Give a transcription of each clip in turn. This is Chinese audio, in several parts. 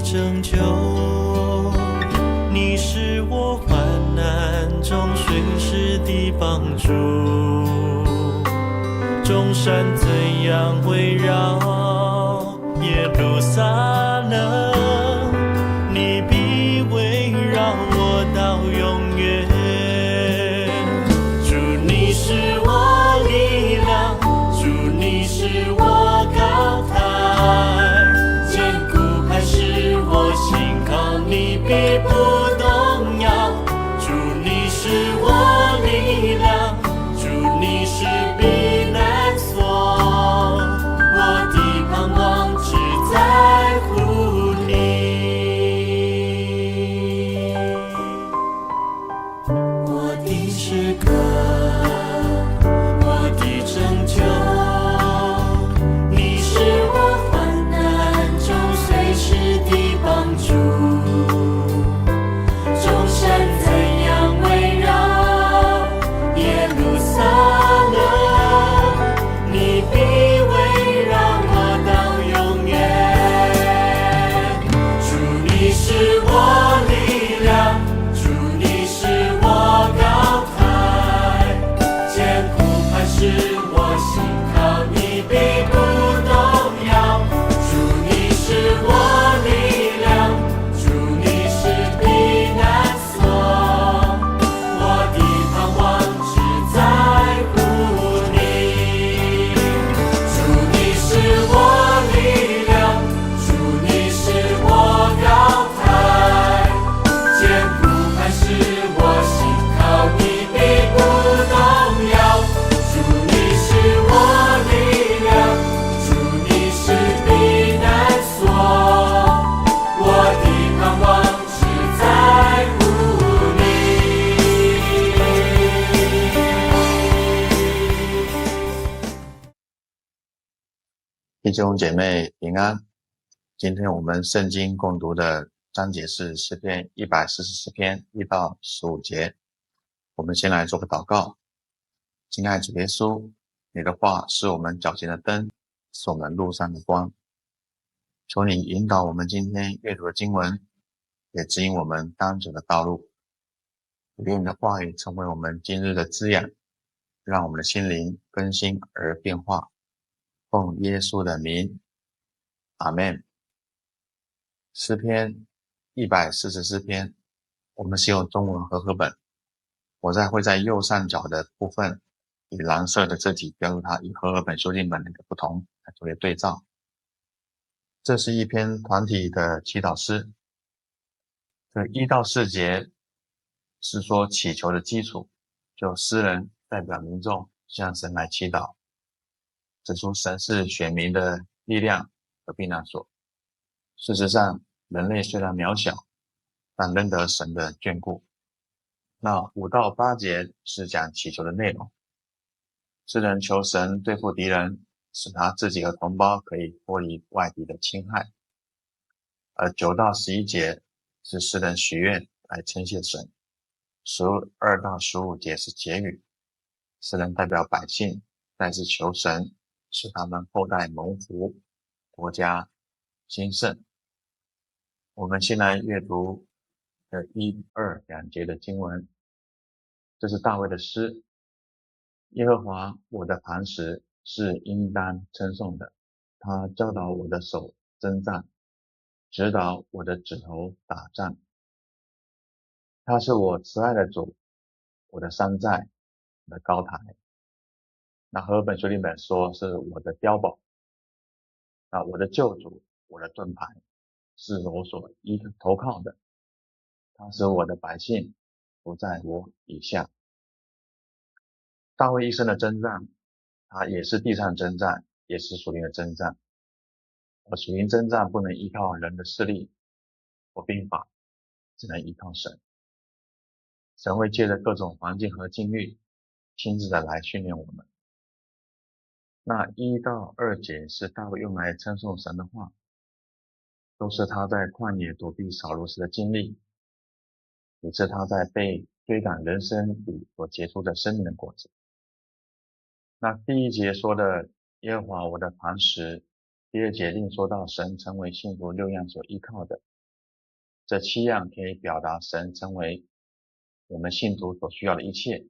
拯救，你是我患难中随时的帮助。众山怎样围绕耶路撒冷，你必围绕我到永远。主，你是我力量，主，你是我高台，坚固还是我心靠你必不动摇。主，你是我力量，主，你是避难所，我的盼望只在乎你。我的诗歌，我的拯救，你是我患难中随时的帮助。众山怎样围绕耶路撒冷，你必围绕我到永远。主，你是我力量，主，你是我高台，坚固磐石，我心靠你必不动摇。主，你是我力量，主，你是避难所，我的盼望只在乎你。主，你是我力量，主，你是我高台，坚固磐石，我心靠你必不动摇。主，你是我力量，主，你是避难所，我的盼望只在乎你。弟兄姐妹平安。今天我们圣经共读的章节是诗篇144篇1到15节。我们先来做个祷告。亲爱的主耶稣，你的话是我们脚前的灯，是我们路上的光。求你引导我们今天阅读的经文，也指引我们当走的道路。愿你的话语成为我们今日的滋养，让我们的心灵更新而变化。奉耶稣的名，阿们。诗篇144篇，我们是用中文和合本。我会在右上角的部分以蓝色的字体标注它与和合本修订本的不同，来作为对照。这是一篇团体的祈祷诗。这1到4节是说祈求的基础，就诗人代表民众向神来祈祷，指出神是选民的力量和避难所。事实上，人类虽然渺小，但仍得神的眷顾。那5到8节是讲祈求的内容，诗人求神对付敌人，使他自己和同胞可以脱离外敌的侵害。而9到11节是诗人许愿来称谢神。12到15节是结语，诗人代表百姓再次求神，使他们后代蒙福，国家兴盛。我们先来阅读1、2两节的经文。这是大卫的诗。耶和华我的磐石是应当称颂的，他教导我的手征战，指导我的指头打仗。他是我慈爱的主，我的山寨，我的高台。那和合本修订本说是我的碉堡。那我的救主，我的盾牌，是我所投靠的。他使我的百姓不在我以下。大卫一生的征战，他也是地上征战，也是属灵的征战。而属灵征战不能依靠人的势力或兵法，只能依靠神。神会借着各种环境和境遇，亲自的来训练我们。那1到2节是大卫用来称颂神的话，都是他在旷野躲避扫罗时的经历，也是他在被追赶人生里所结出的生命的果子。那第1节说的耶和华我的磐石，第2节另说到神成为幸福6样所依靠的，这7样可以表达神成为我们信徒所需要的一切，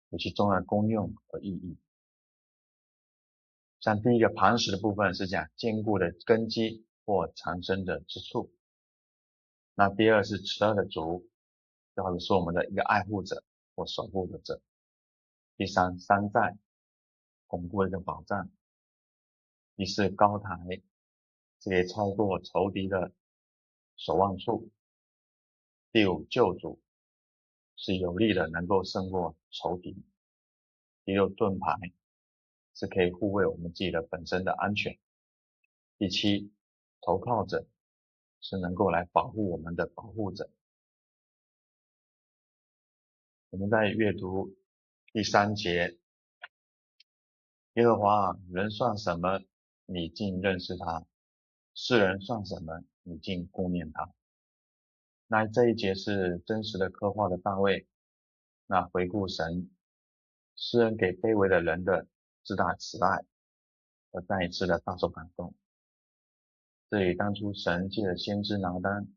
有其重要的功用和意义。像第一个磐石的部分是讲坚固的根基或藏身的之处。那第二是慈爱的主，就好比说我们的一个爱护者或守护的者。第三，山寨，巩固的一个保障。第四，高台，这也超过仇敌的守望处。第五，救主，是有力的，能够胜过仇敌。第六，盾牌，是可以护卫我们自己的本身的安全。第七，投靠者，是能够来保护我们的保护者。我们在阅读第3节，耶和华，人算什么，你竟认识他；世人算什么，你竟顾念他。那这一节是真实的刻画的大卫，那回顾神诗人给卑微的人的自大慈爱，而再一次的大受感动。这与当初神借着先知拿单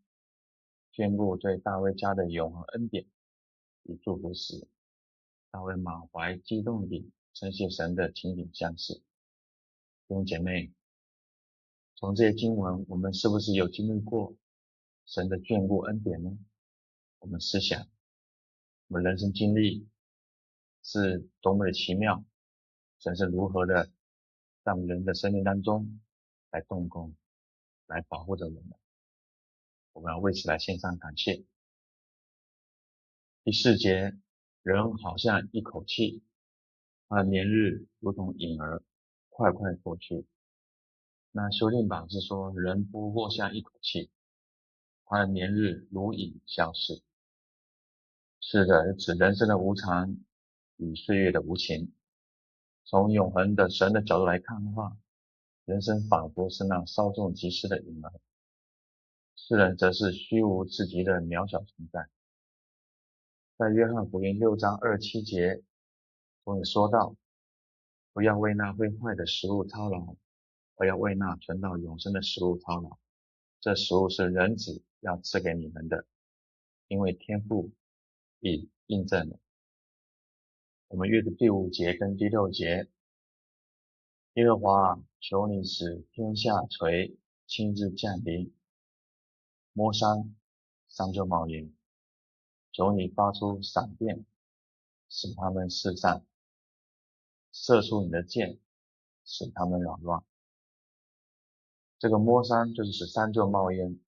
宣布对大卫家的永恒恩典与祝福时，大卫满怀激动地称谢神的情景相似。弟兄姐妹，从这些经文，我们是不是有经历过神的眷顾恩典呢？我们思想，我们人生经历是多么的奇妙，神是如何的在我们人的生命当中来动工，来保护着我们。我们要为此来献上感谢。第4节，人好像一口气，他的年日如同影儿，快快过去。那修订版是说，人不过像一口气，他的年日如影消逝。是的，指人生的无常与岁月的无情。从永恒的神的角度来看的话，人生仿佛是那稍纵即逝的影儿，世人则是虚无至极的渺小存在。在约翰福音6章27节中也说到，不要为那会坏的食物操劳，而要为那存到永生的食物操劳。这食物是人子要赐给你们的，因为天父已印证了。我们阅读第5节跟第6节，耶和华，求你使天下垂，亲自降临，摸山，山就冒烟。求你发出闪电，使他们四散，射出你的箭，使他们扰乱。这个摸山就是使山就冒烟，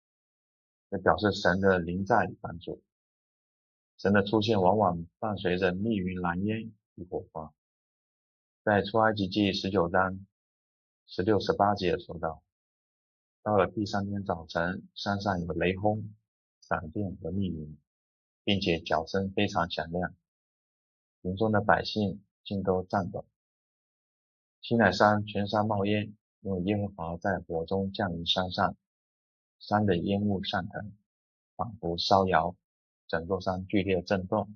这表示神的临在与帮助。神的出现往往伴随着密云蓝烟与火花。在出埃及记19章16、18节说到，到了第3天早晨，山上有雷轰、闪电和密云，并且角声非常响亮，云中的百姓尽都颤抖。西乃山全山冒烟，因为耶和华在火中降临山上，山的烟雾上腾，仿佛烧窑，整座山剧烈震动。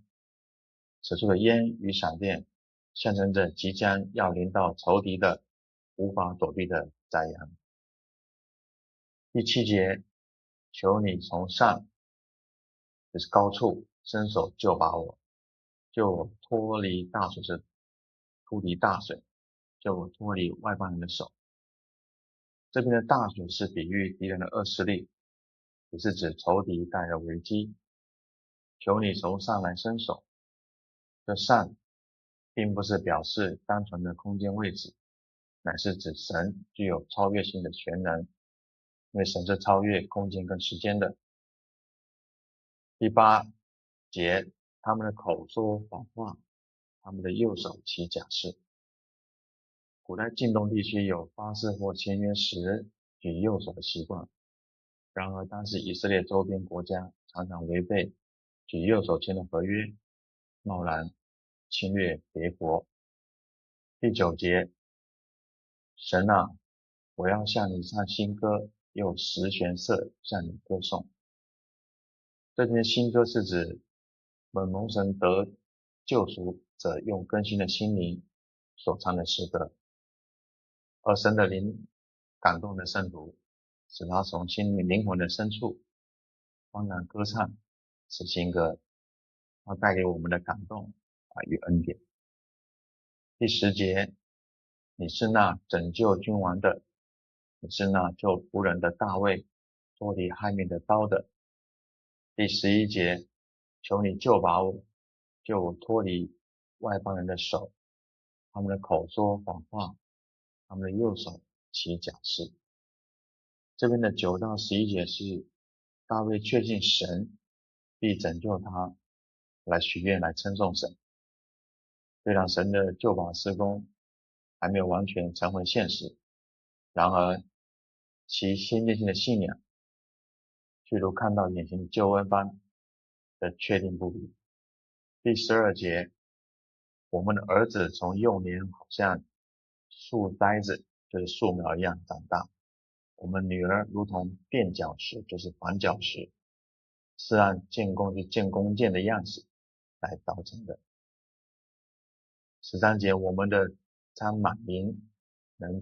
此处的烟与闪电象征着即将要临到仇敌的无法躲避的宰羊。第7节，求你从上，就是高处伸手救拔我，救我脱离大水，是脱离大水，救我脱离外邦人的手。这边的大水是比喻敌人的恶势力，也是指仇敌带来的危机。求你从上来伸手。这上并不是表示单纯的空间位置，乃是指神具有超越性的全能，因为神是超越空间跟时间的。第8节，他们的口说谎话，他们的右手起假誓。古代近东地区有发誓或签约时举右手的习惯，然而当时以色列周边国家常常违背举右手签的合约，贸然侵略别国。第9节，神啊，我要向你唱新歌，用十弦瑟向你歌颂。这篇新歌是指我们蒙神得救赎者用更新的心灵所唱的诗歌，而神的灵感动的圣徒，使他从心灵灵魂的深处欢然歌唱，此新歌要带给我们的感动与恩典。第10节，你是那拯救君王的，你是那救仆人的大卫，脱离害命的刀的。第11节，求你救拔我，救我脱离外邦人的手，他们的口说谎话，他们的右手起假誓。这边的9到11节是大卫确信神必拯救他，来许愿，来称颂神。虽然神的救拔施工还没有完全成为现实，然而其先见性的信仰却如看到眼前的救恩般的确定不移。第12节，我们的儿子从幼年好像树栽子，就是树苗一样长大，我们女儿如同垫脚石，就是缓脚石，是按建功剑的样式来造成的。13节，我们的仓满盈，能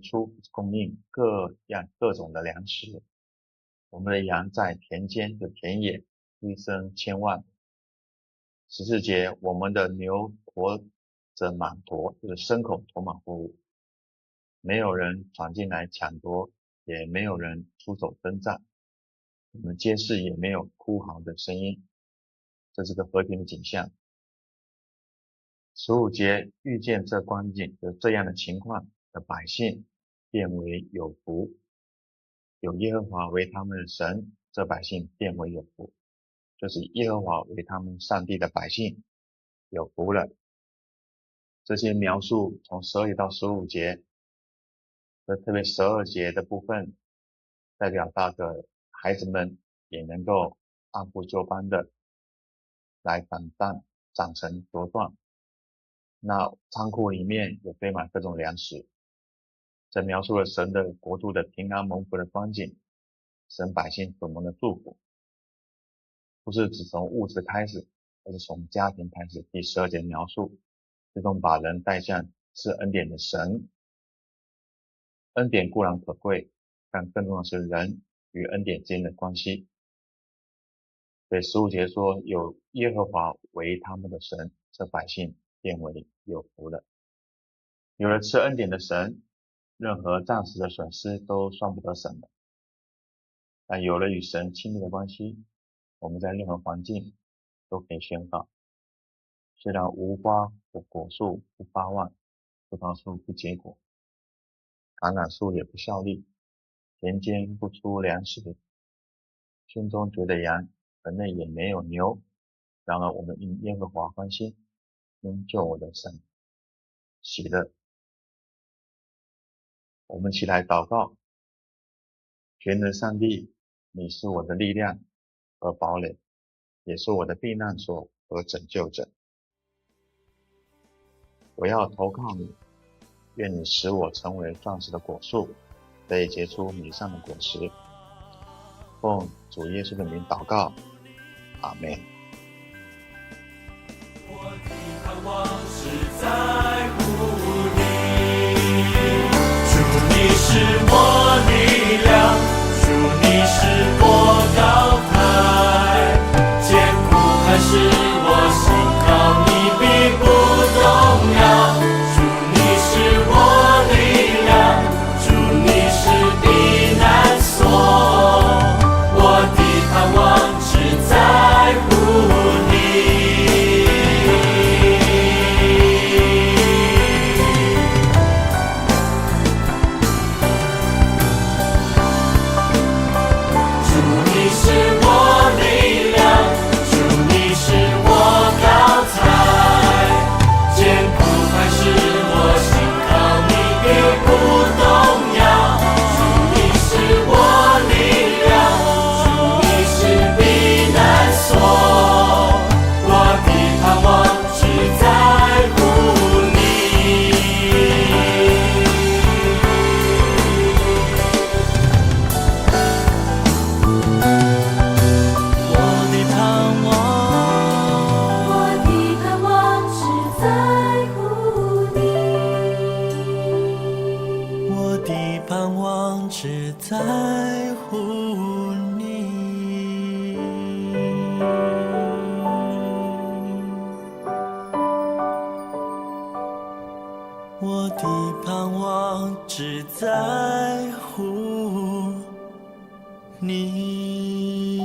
供应各种的粮食，我们的羊在田间的田野一生千万。14节，我们的牛驮着满驮，就是牲口驮满货物，没有人闯进来抢夺，也没有人出手征战，我们街市也没有哭嚎的声音，这是个和平的景象。15节，遇见这光景，就这样的情况的百姓变为有福，有耶和华为他们的神，这百姓变为有福，就是耶和华为他们上帝的百姓有福了。这些描述从12节到15节，特别12节的部分，代表到的孩子们也能够按部就班的来长成茁壮。那仓库里面也堆满各种粮食，这描述了神的国度的平安蒙福的光景，神百姓所蒙的祝福，不是只从物质开始，而是从家庭开始。第12节描述，最终把人带向是恩典的神。恩典固然可贵，但更重要的是人与恩典之间的关系。所以15节说，有耶和华为他们的神，这百姓变为有福了。有了吃恩典的神，任何暂时的损失都算不得什么。但有了与神亲密的关系，我们在任何环境都可以宣告，虽然无花果树不发旺，葡萄树不结果，橄榄树也不效力，田间不出粮食，圈中绝了羊，城内也没有牛，然而我们因耶和华欢心，因救我的神喜乐。我们起来祷告，全能上帝，你是我的力量和堡垒，也是我的避难所和拯救者。我要投靠你，愿你使我成为壮实的果树，得以结出美善的果实。奉主耶稣的名祷告，阿们。我的盼望是在乎你，主你是我力量，主你是我高台，艰苦还是我信靠你必不动摇，主你是我力量，主你是避难所，我的盼望只在乎你。你。